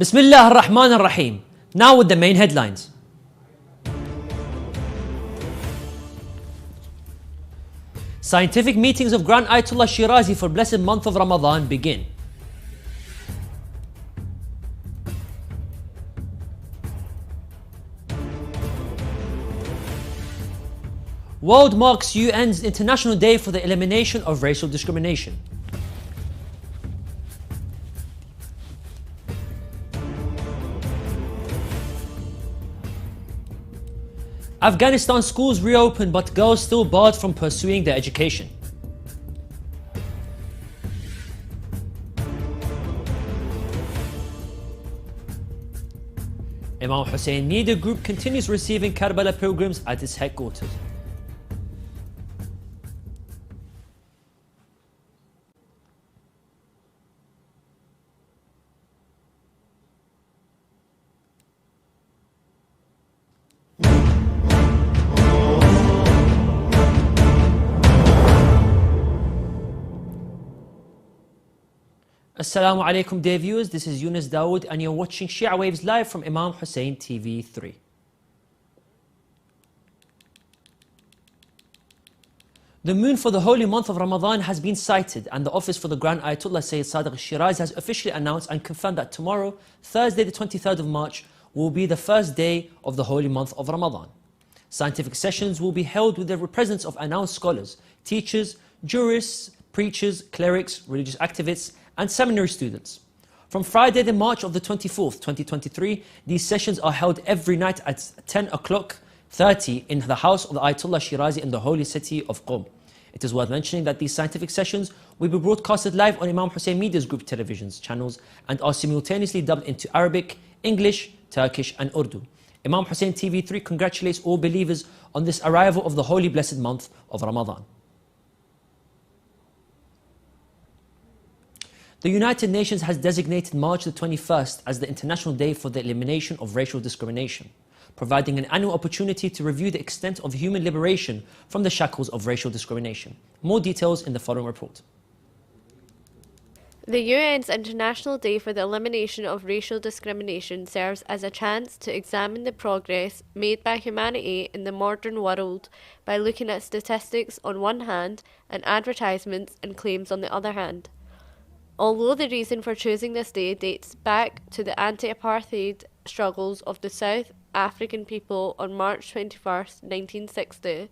Bismillah ar-Rahman ar-Rahim. Now with the main headlines. Scientific meetings of Grand Ayatollah Shirazi for blessed month of Ramadan begin. World marks UN's International Day for the Elimination of Racial Discrimination. Afghanistan schools reopen but girls still barred from pursuing their education. Imam Hussein Media Group continues receiving Karbala pilgrims at its headquarters. Assalamu alaikum dear viewers, this is Yunus Dawood and you're watching Shia Waves live from Imam Hussein TV 3. The moon for the holy month of Ramadan has been sighted and the office for the Grand Ayatollah Sayyid Sadiq al-Shirazi has officially announced and confirmed that tomorrow, Thursday the 23rd of March, will be the first day of the holy month of Ramadan. Scientific sessions will be held with the presence of announced scholars, teachers, jurists, preachers, clerics, religious activists, and seminary students. From Friday the March of the 24th, 2023, these sessions are held every night at 10 o'clock 30 in the house of the Ayatollah Shirazi in the holy city of Qom. It is worth mentioning that these scientific sessions will be broadcasted live on Imam Hussein Media Group television's channels and are simultaneously dubbed into Arabic, English, Turkish and Urdu. Imam Hussein TV 3 congratulates all believers on this arrival of the holy blessed month of Ramadan. The United Nations has designated March the 21st as the International Day for the Elimination of Racial Discrimination, providing an annual opportunity to review the extent of human liberation from the shackles of racial discrimination. More details in the following report. The UN's International Day for the Elimination of Racial Discrimination serves as a chance to examine the progress made by humanity in the modern world by looking at statistics on one hand and advertisements and claims on the other hand. Although the reason for choosing this day dates back to the anti-apartheid struggles of the South African people on March 21st, 1960,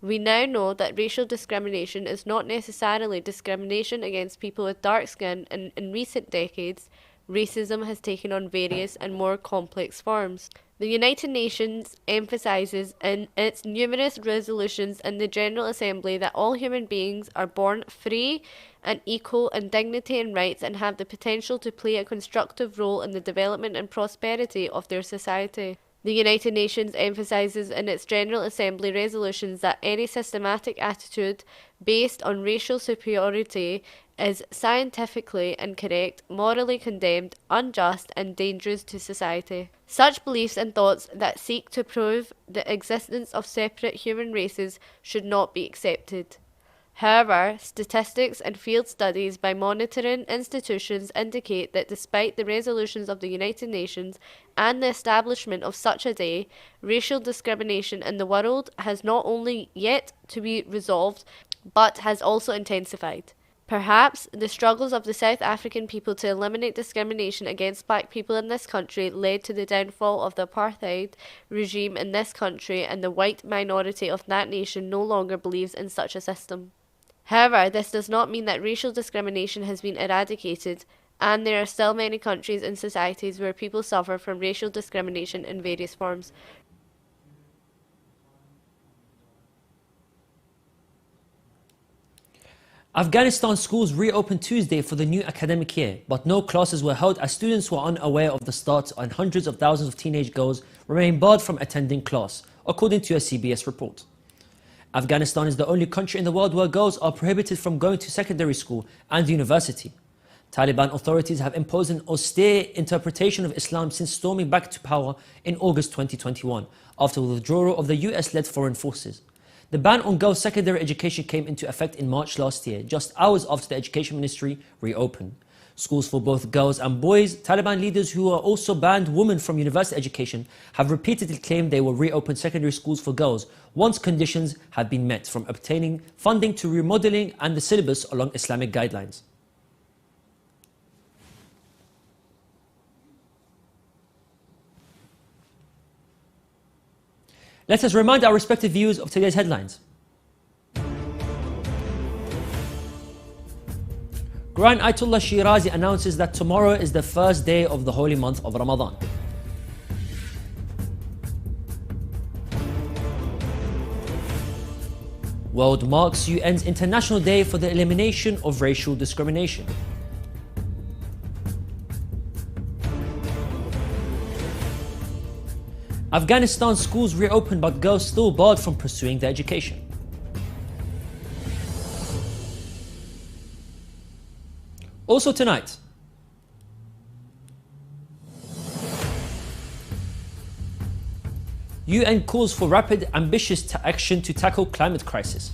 we now know that racial discrimination is not necessarily discrimination against people with dark skin, and in recent decades, racism has taken on various and more complex forms. The United Nations emphasises in its numerous resolutions in the General Assembly that all human beings are born free and equal in dignity and rights and have the potential to play a constructive role in the development and prosperity of their society. The United Nations emphasises in its General Assembly resolutions that any systematic attitude based on racial superiority is scientifically incorrect, morally condemned, unjust and dangerous to society. Such beliefs and thoughts that seek to prove the existence of separate human races should not be accepted. However, statistics and field studies by monitoring institutions indicate that despite the resolutions of the United Nations and the establishment of such a day, racial discrimination in the world has not only yet to be resolved, but has also intensified. Perhaps the struggles of the South African people to eliminate discrimination against black people in this country led to the downfall of the apartheid regime in this country, and the white minority of that nation no longer believes in such a system. However, this does not mean that racial discrimination has been eradicated, and there are still many countries and societies where people suffer from racial discrimination in various forms. Afghanistan schools reopened Tuesday for the new academic year, but no classes were held as students were unaware of the start and hundreds of thousands of teenage girls remain barred from attending class, according to a CBS report. Afghanistan is the only country in the world where girls are prohibited from going to secondary school and university. Taliban authorities have imposed an austere interpretation of Islam since storming back to power in August 2021, after the withdrawal of the US-led foreign forces. The ban on girls' secondary education came into effect in March last year, just hours after the Education Ministry reopened. Schools for both girls and boys. Taliban leaders who are also banned women from university education have repeatedly claimed they will reopen secondary schools for girls once conditions have been met, from obtaining funding to remodeling and the syllabus along Islamic guidelines. Let us remind our respective viewers of today's headlines. Grand Ayatollah Shirazi announces that tomorrow is the first day of the holy month of Ramadan. World marks UN's International Day for the Elimination of Racial Discrimination. Afghanistan schools reopen but girls still barred from pursuing their education. Also tonight, UN calls for rapid, ambitious action to tackle climate crisis.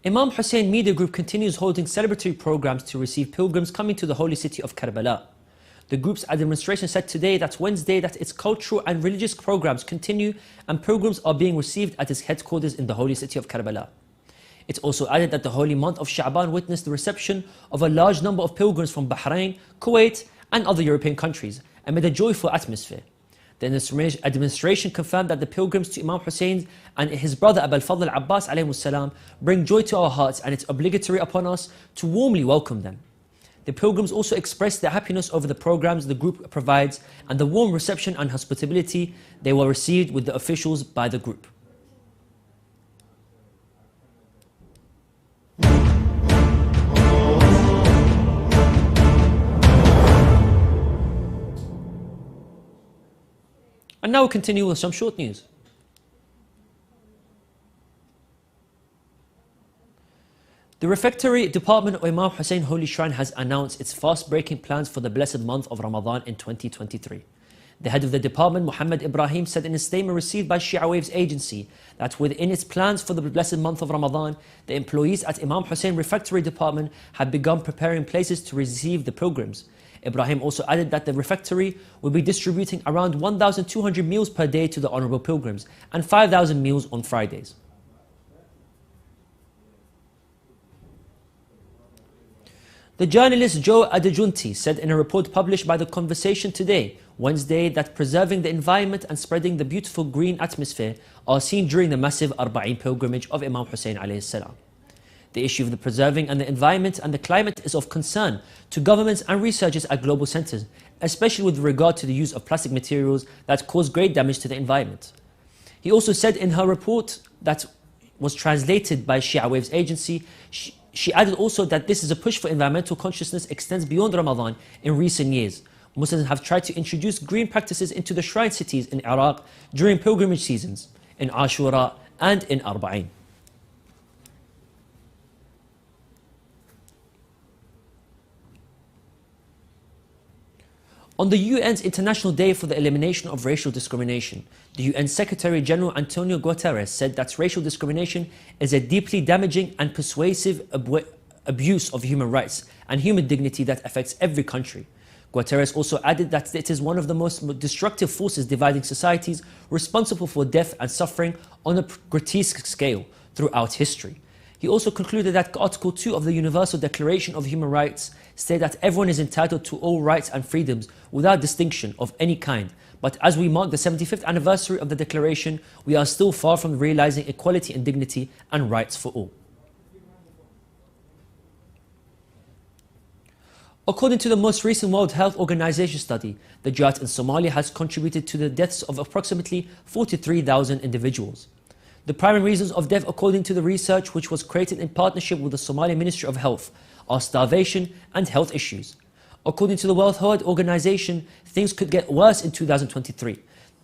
Imam Hussein Media Group continues holding celebratory programs to receive pilgrims coming to the holy city of Karbala. The group's administration said today, that Wednesday, that its cultural and religious programs continue and pilgrims are being received at its headquarters in the holy city of Karbala. It also added that the holy month of Sha'ban witnessed the reception of a large number of pilgrims from Bahrain, Kuwait and other European countries amid a joyful atmosphere. The administration confirmed that the pilgrims to Imam Hussein and his brother Abu al-Fadl Abbas alayhi salam bring joy to our hearts, and it's obligatory upon us to warmly welcome them. The pilgrims also expressed their happiness over the programs the group provides and the warm reception and hospitality they were received with the officials by the group. And now we'll continue with some short news. The Refectory Department of Imam Hussein Holy Shrine has announced its fast-breaking plans for the blessed month of Ramadan in 2023. The head of the department, Muhammad Ibrahim, said in a statement received by Shia Waves agency that within its plans for the blessed month of Ramadan, the employees at Imam Hussein Refectory Department had begun preparing places to receive the pilgrims. Ibrahim also added that the refectory will be distributing around 1,200 meals per day to the honourable pilgrims and 5,000 meals on Fridays. The journalist Joe Adejunti said in a report published by The Conversation today, Wednesday, that preserving the environment and spreading the beautiful green atmosphere are seen during the massive Arba'een pilgrimage of Imam Hussein alayhi salam. The issue of the preserving and the environment and the climate is of concern to governments and researchers at global centres, especially with regard to the use of plastic materials that cause great damage to the environment. He also said in her report that was translated by Shia Waves agency, she added also that this is a push for environmental consciousness extends beyond Ramadan in recent years. Muslims have tried to introduce green practices into the shrine cities in Iraq during pilgrimage seasons, in Ashura and in Arba'een. On the UN's International Day for the Elimination of Racial Discrimination, the UN Secretary General Antonio Guterres said that racial discrimination is a deeply damaging and pervasive abuse of human rights and human dignity that affects every country. Guterres also added that it is one of the most destructive forces dividing societies, responsible for death and suffering on a grotesque scale throughout history. He also concluded that Article 2 of the Universal Declaration of Human Rights states that everyone is entitled to all rights and freedoms without distinction of any kind. But as we mark the 75th anniversary of the Declaration, we are still far from realizing equality and dignity and rights for all. According to the most recent World Health Organization study, the drought in Somalia has contributed to the deaths of approximately 43,000 individuals. The primary reasons of death, according to the research, which was created in partnership with the Somali Ministry of Health, are starvation and health issues. According to the World Health Organization, things could get worse in 2023.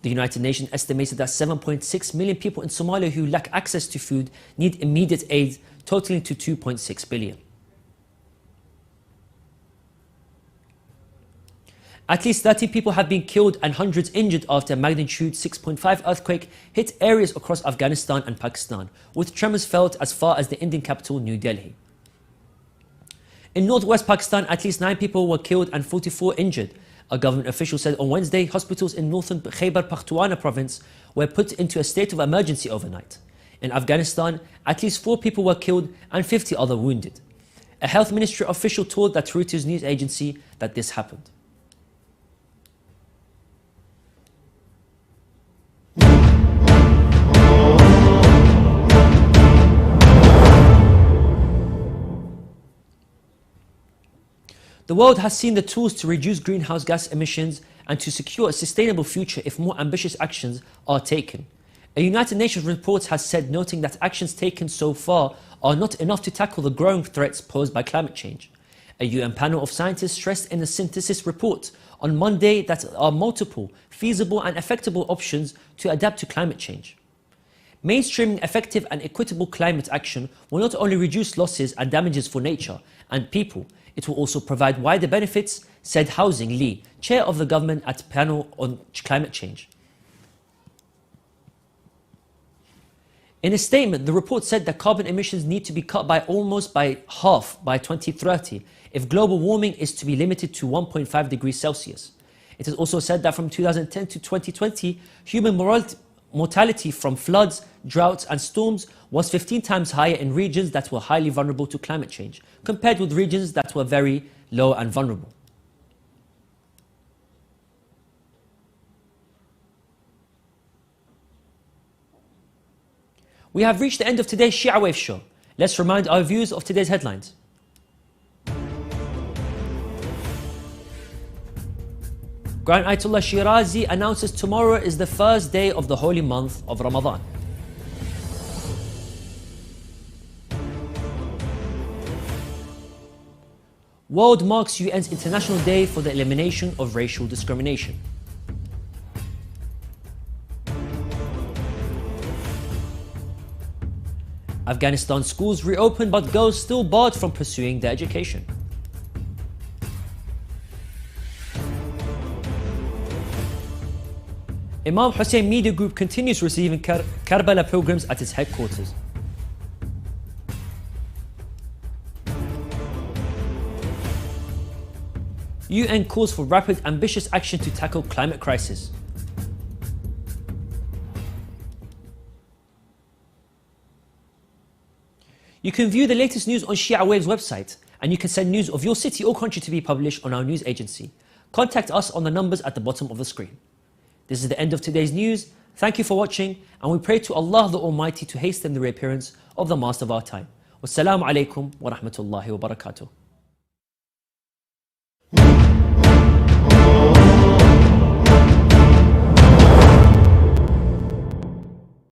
The United Nations estimated that 7.6 million people in Somalia who lack access to food need immediate aid, totaling to 2.6 billion. At least 13 people have been killed and hundreds injured after a magnitude 6.5 earthquake hit areas across Afghanistan and Pakistan, with tremors felt as far as the Indian capital, New Delhi. In northwest Pakistan, at least 9 people were killed and 44 injured. A government official said on Wednesday hospitals in northern Khyber Pakhtunkhwa province were put into a state of emergency overnight. In Afghanistan, at least 4 people were killed and 50 others wounded. A health ministry official told that Reuters news agency that this happened. The world has seen the tools to reduce greenhouse gas emissions and to secure a sustainable future if more ambitious actions are taken. A United Nations report has said, noting that actions taken so far are not enough to tackle the growing threats posed by climate change. A UN panel of scientists stressed in a synthesis report on Monday that there are multiple, feasible and effective options to adapt to climate change. Mainstreaming effective and equitable climate action will not only reduce losses and damages for nature and people, it will also provide wider benefits, said Housing Lee, chair of the government at panel on climate change. In a statement, the report said that carbon emissions need to be cut by almost by half by 2030 if global warming is to be limited to 1.5 degrees Celsius. It has also said that from 2010 to 2020, human mortality from floods, droughts and storms was 15 times higher in regions that were highly vulnerable to climate change, compared with regions that were very low and vulnerable. We have reached the end of today's Shia Waves show. Let's remind our viewers of today's headlines. Grand Ayatollah Shirazi announces tomorrow is the first day of the holy month of Ramadan. World marks UN's International Day for the Elimination of Racial Discrimination. Afghanistan schools reopened but girls still barred from pursuing their education. Imam Hussein Media Group continues receiving Karbala pilgrims at its headquarters. UN calls for rapid, ambitious action to tackle climate crisis. You can view the latest news on Shia Waves website, and you can send news of your city or country to be published on our news agency. Contact us on the numbers at the bottom of the screen. This is the end of today's news. Thank you for watching, and we pray to Allah the Almighty to hasten the reappearance of the Master of our time. Wassalamu alaikum wa rahmatullahi wa barakatuh.